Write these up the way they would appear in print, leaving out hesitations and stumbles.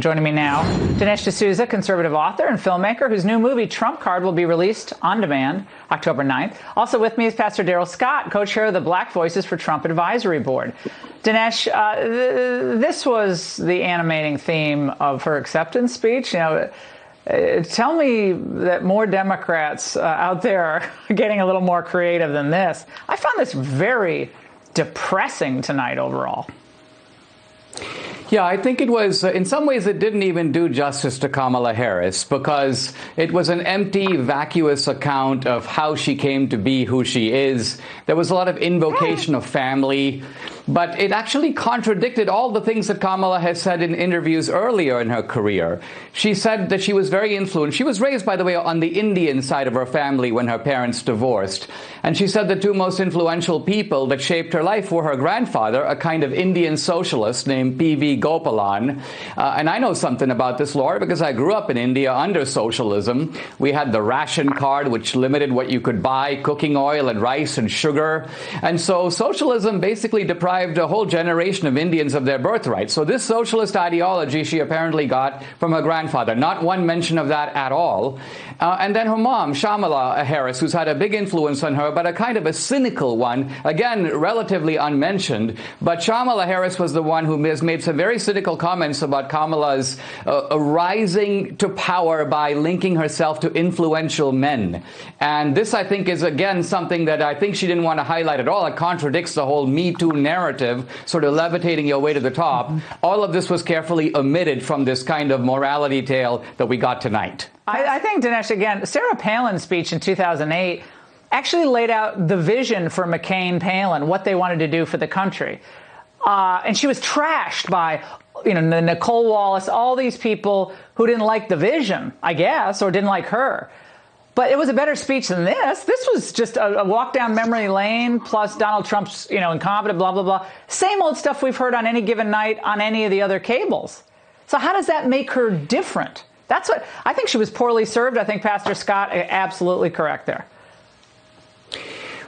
Joining me now, Dinesh D'Souza, conservative author and filmmaker whose new movie, Trump Card, will be released on demand October 9th. Also with me is Pastor Darrell Scott, co-chair of the Black Voices for Trump Advisory Board. Dinesh, this was the animating theme of her acceptance speech. Tell me that more Democrats out there are getting a little more creative than this. I found this very depressing tonight overall. Yeah, I think it was, in some ways, it didn't even do justice to Kamala Harris because it was an empty, vacuous account of how she came to be who she is. There was a lot of invocation of family, but it actually contradicted all the things that Kamala has said in interviews earlier in her career. She said that she was very influenced. She was raised, by the way, on the Indian side of her family when her parents divorced. And she said the two most influential people that shaped her life were her grandfather, a kind of Indian socialist named P.V. Gopalan. And I know something about this, Laura, because I grew up in India under socialism. We had the ration card, which limited what you could buy, cooking oil and rice and sugar. And so socialism basically deprived a whole generation of Indians of their birthright. So this socialist ideology she apparently got from her grandfather. Not one mention of that at all. And then her mom, Kamala Harris, who's had a big influence on her, but a kind of a cynical one, again, relatively unmentioned. But Kamala Harris was the one who has made some very cynical comments about Kamala's rising to power by linking herself to influential men. And this, I think, is, again, something that I think she didn't want to highlight at all. It contradicts the whole Me Too narrative, sort of levitating your way to the top. All of this was carefully omitted from this kind of morality tale that we got tonight. I think, Dinesh, again, Sarah Palin's speech in 2008 actually laid out the vision for McCain-Palin, what they wanted to do for the country. And she was trashed by, Nicole Wallace, all these people who didn't like the vision, I guess, or didn't like her. But it was a better speech than this. This was just a walk down memory lane, plus Donald Trump's, incompetent, blah, blah, blah. Same old stuff we've heard on any given night on any of the other cables. So how does that make her different? That's what I think. She was poorly served. I think Pastor Scott absolutely correct there.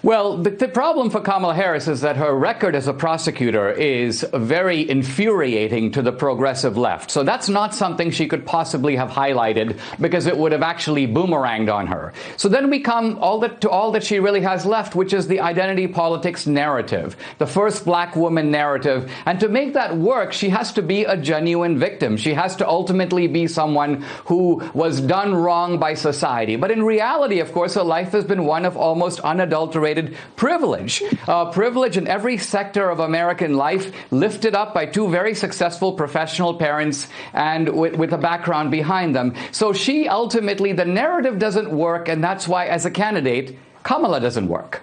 Well, the problem for Kamala Harris is that her record as a prosecutor is very infuriating to the progressive left. So that's not something she could possibly have highlighted because it would have actually boomeranged on her. So then we come to all that she really has left, which is the identity politics narrative, the first black woman narrative. And to make that work, she has to be a genuine victim. She has to ultimately be someone who was done wrong by society. But in reality, of course, her life has been one of almost unadulterated privilege. Privilege in every sector of American life, lifted up by two very successful professional parents and with a background behind them. So she ultimately, the narrative doesn't work, and that's why, as a candidate, Kamala doesn't work.